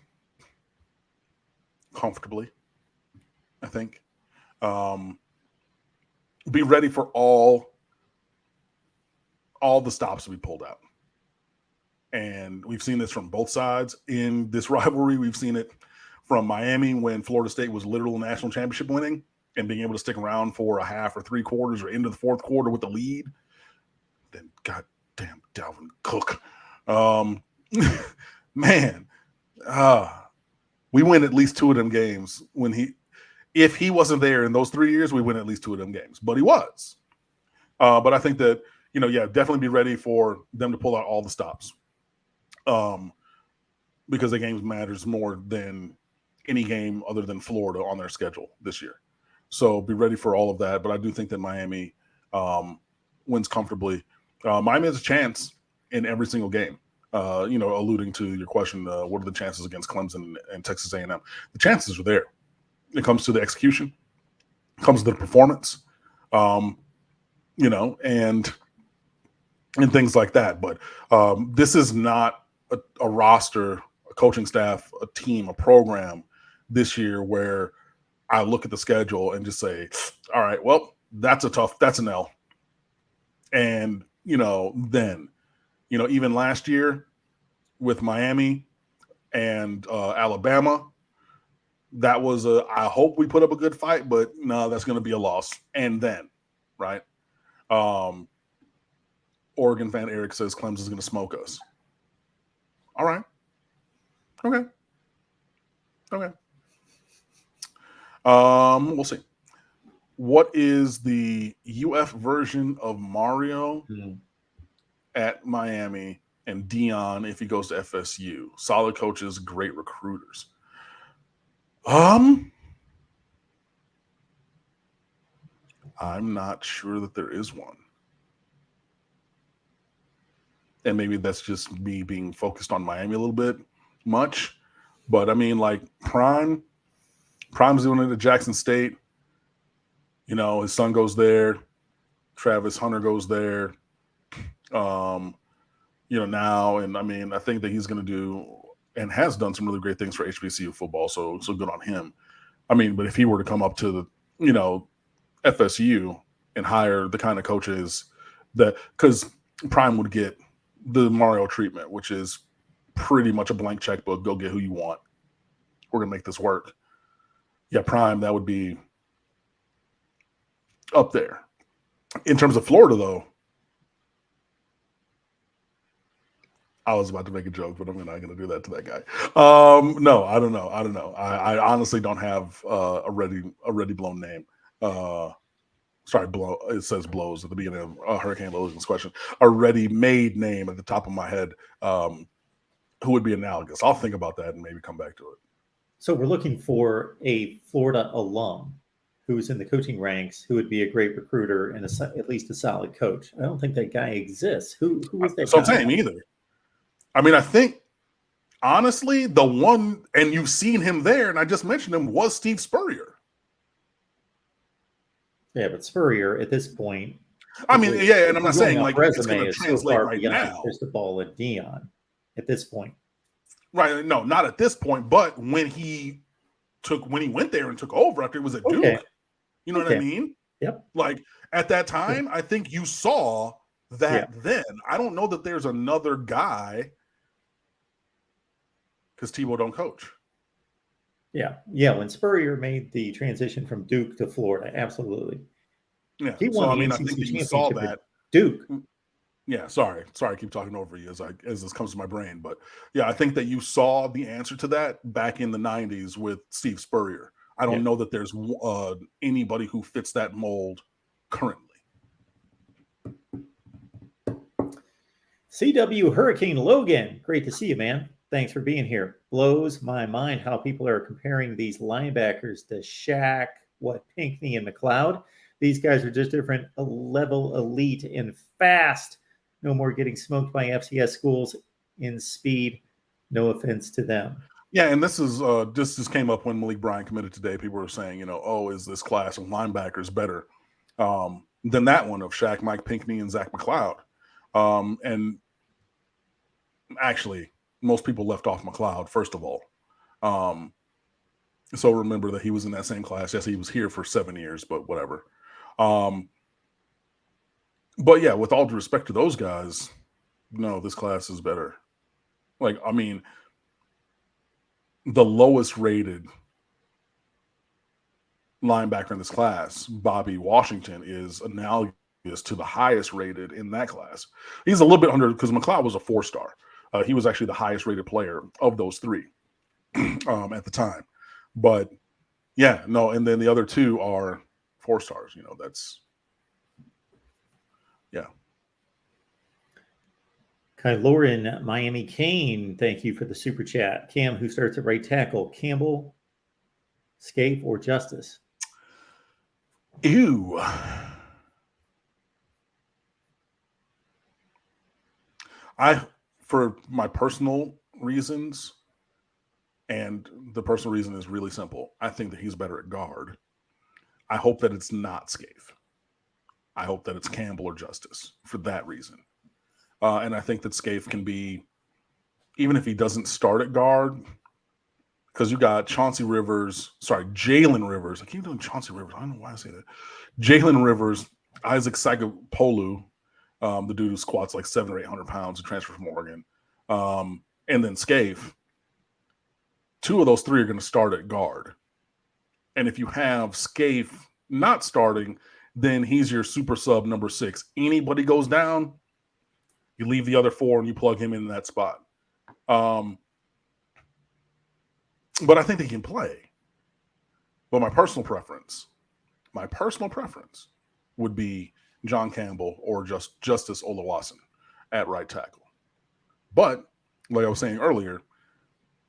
comfortably, I think. Be ready for all the stops to be pulled out. And we've seen this from both sides in this rivalry. We've seen it from Miami when Florida State was literal national championship winning and being able to stick around for a half or 3 quarters or into the 4th quarter with the lead. Then goddamn Dalvin Cook. Man, we win at least 2 of them games if he wasn't there in those 3 years, we win at least 2 of them games, but he was. But I think that, definitely be ready for them to pull out all the stops. Because the game matters more than any game other than Florida on their schedule this year. So be ready for all of that. But I do think that Miami wins comfortably. Miami has a chance in every single game. Alluding to your question, what are the chances against Clemson and Texas A&M? The chances are there. It comes to the execution, it comes to the performance, and things like that. But this is not a roster, a coaching staff, a team, a program this year where I look at the schedule and just say, all right, well, that's an L. And, then, even last year with Miami and Alabama, that was I hope we put up a good fight, but no, that's going to be a loss. And then, right? Oregon fan Eric says Clemson's going to smoke us. All right. Okay. We'll see. What is the UF version of Mario at Miami and Dion if he goes to FSU? Solid coaches, great recruiters. I'm not sure that there is one. And maybe that's just me being focused on Miami a little bit much. But I mean, like Prime's doing it at Jackson State. His son goes there. Travis Hunter goes there. Now, and I mean, I think that he's going to do and has done some really great things for HBCU football. So good on him. I mean, but if he were to come up to the, FSU and hire the kind of coaches because Prime would get the Mario treatment, which is pretty much a blank checkbook. Go get who you want. We're going to make this work. Yeah, Prime, that would be up there. In terms of Florida, though, I was about to make a joke, but I'm not going to do that to that guy. No, I don't know. I honestly don't have a ready blown name. Blow. It says blows at the beginning of Hurricane Logan's question. A ready-made name at the top of my head. Who would be analogous? I'll think about that and maybe come back to it. So we're looking for a Florida alum who's in the coaching ranks, who would be a great recruiter and at least a solid coach. I don't think that guy exists. Who is that? So I'm saying either. I mean, I think honestly, the one, and you've seen him there, and I just mentioned him, was Steve Spurrier. Yeah, but Spurrier at this point. I mean, yeah, and I'm not saying like it's going to translate so right now. Cristobal and Dion at this point. Right. No, not at this point, but when he went there and took over after he was at Duke, okay. You know what I mean? Yep. Like at that time, I think you saw that then. I don't know that there's another guy because Tebow don't coach. Yeah. When Spurrier made the transition from Duke to Florida, absolutely. Yeah. He won I think that you saw that. Duke. Yeah, sorry, I keep talking over you as this comes to my brain, but yeah, I think that you saw the answer to that back in the 90s with Steve Spurrier. I don't know that there's anybody who fits that mold currently. CW Hurricane Logan, great to see you, man. Thanks for being here. Blows my mind how people are comparing these linebackers to Shaq, Pinckney, and McLeod. These guys are just different level elite and fast. No more getting smoked by FCS schools in speed. No offense to them. Yeah, and this is just came up when Malik Bryant committed today. People were saying, is this class of linebackers better than that one of Shaq, Mike Pinckney, and Zach McLeod? And actually, most people left off McLeod, first of all. So remember that he was in that same class. Yes, he was here for 7 years, but whatever. But yeah, with all due respect to those guys, no, this class is better. Like, I mean, the lowest rated linebacker in this class, Bobby Washington, is analogous to the highest rated in that class. He's a little bit under because McLeod was a 4-star. He was actually the highest rated player of those three at the time. But yeah, no, and then the other two are 4-stars. That's yeah. Lauren Miami Kane, thank you for the super chat. Cam, who starts at right tackle? Campbell, Scape, or Justice? Ew. For my personal reasons, and the personal reason is really simple. I think that he's better at guard. I hope that it's not Scaife. I hope that it's Campbell or Justice for that reason. And I think that Scaife can be, even if he doesn't start at guard, because you got Jalen Rivers. I keep doing Chauncey Rivers. I don't know why I say that. Jalen Rivers, Isaac Sagapolu, the dude who squats like 700 or 800 pounds and transferred from Oregon, and then Scaife. 2 of those 3 are going to start at guard. And if you have Scaife not starting, then he's your super sub number 6. Anybody goes down, you leave the other 4 and you plug him in that spot. But I think they can play. But my personal preference would be John Campbell or Justice Oluwaseun at right tackle. But like I was saying earlier,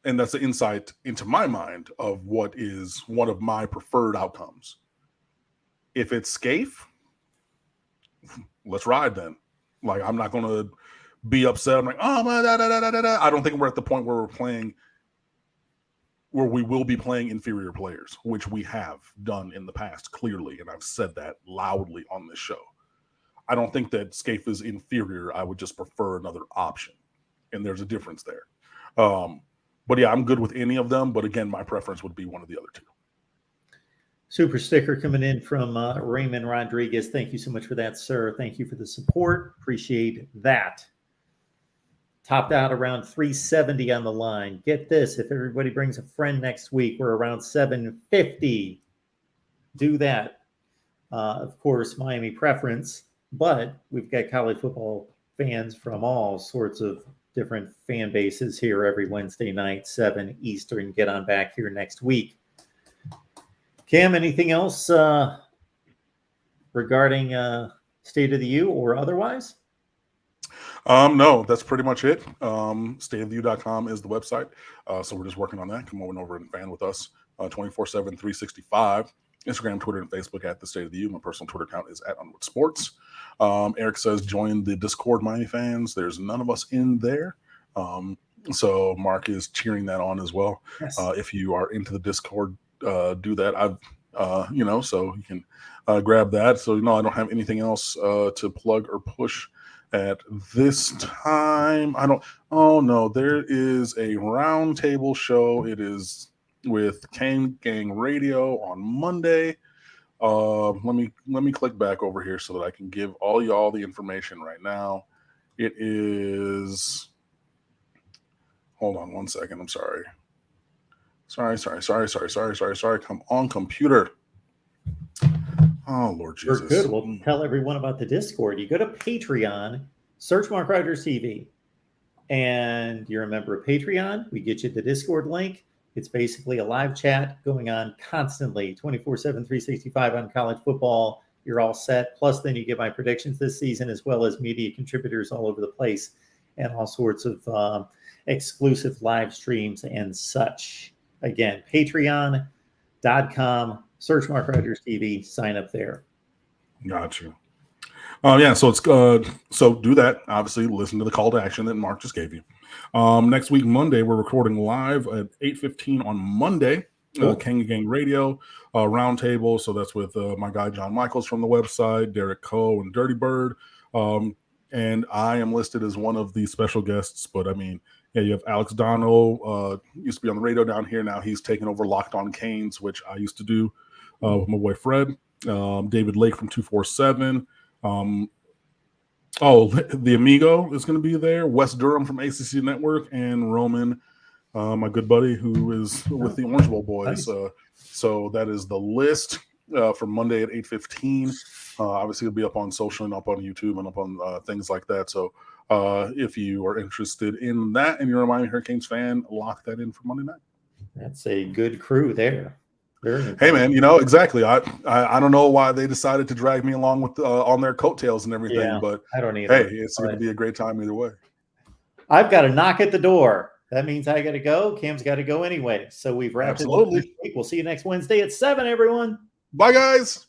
and that's the insight into my mind of what is one of my preferred outcomes. If it's Scaife, let's ride then. Like, I'm not going to be upset. I'm like, oh, I don't think we're at the point where we will be playing inferior players, which we have done in the past, clearly, and I've said that loudly on this show. I don't think that Scaife is inferior. I would just prefer another option, and there's a difference there. But yeah, I'm good with any of them. But again, my preference would be one of the other 2. Super sticker coming in from Raymond Rodriguez. Thank you so much for that, sir. Thank you for the support. Appreciate that. Topped out around 370 on the line. Get this, if everybody brings a friend next week, we're around 750. Do that. Of course, Miami preference, but we've got college football fans from all sorts of different fan bases here every Wednesday night, 7 Eastern. Get on back here next week. Cam, anything else regarding State of the U or otherwise? No, that's pretty much it. Stateoftheu.com is the website. So we're just working on that. Come on over and fan with us 24/7, 365. Instagram, Twitter, and Facebook at the State of the U. My personal Twitter account is at Onward Sports. Eric says, join the Discord, Miami fans. There's none of us in there. So Mark is cheering that on as well. Yes. If you are into the Discord, do that. So you can grab that. So, I don't have anything else to plug or push at this time. There is a roundtable show. It is with Kang Gang Radio on Monday. Let me click back over here so that I can give all y'all the information right now. It is, hold on one second. I'm sorry. Sorry. Come on, computer. Oh, Lord Jesus. We're good. We'll tell everyone about the Discord. You go to Patreon, search MarkRogersTV, and you're a member of Patreon. We get you the Discord link. It's basically a live chat going on constantly, 24/7, 365 on college football. You're all set. Plus, then you get my predictions this season, as well as media contributors all over the place and all sorts of exclusive live streams and such. Again, patreon.com, search MarkRogersTV, sign up there. Gotcha. So it's so do that. Obviously, listen to the call to action that Mark just gave you. Next week, Monday, we're recording live at 8:15 on Monday. Kang Gang Radio roundtable. So that's with my guy John Michaels from the website, Derek Coe, and Dirty Bird. And I am listed as one of the special guests. But I mean, yeah, you have Alex Dono, used to be on the radio down here. Now he's taken over Locked On Canes, which I used to do with my boy Fred. David Lake from 247. The Amigo is going to be there. Wes Durham from ACC Network, and Roman, my good buddy, who is with the Orange Bowl boys. Nice. So that is the list for Monday at 8:15. Obviously, it'll be up on social and up on YouTube and up on things like that. So if you are interested in that and you're a Miami Hurricanes fan, lock that in for Monday night. That's a good crew there. Hey man, exactly. I don't know why they decided to drag me along with on their coattails and everything, but I don't either. Hey, it's going to be a great time either way. I've got a knock at the door. That means I got to go. Cam's got to go anyway. So we've wrapped it up this week. We'll see you next Wednesday at 7, everyone. Bye, guys.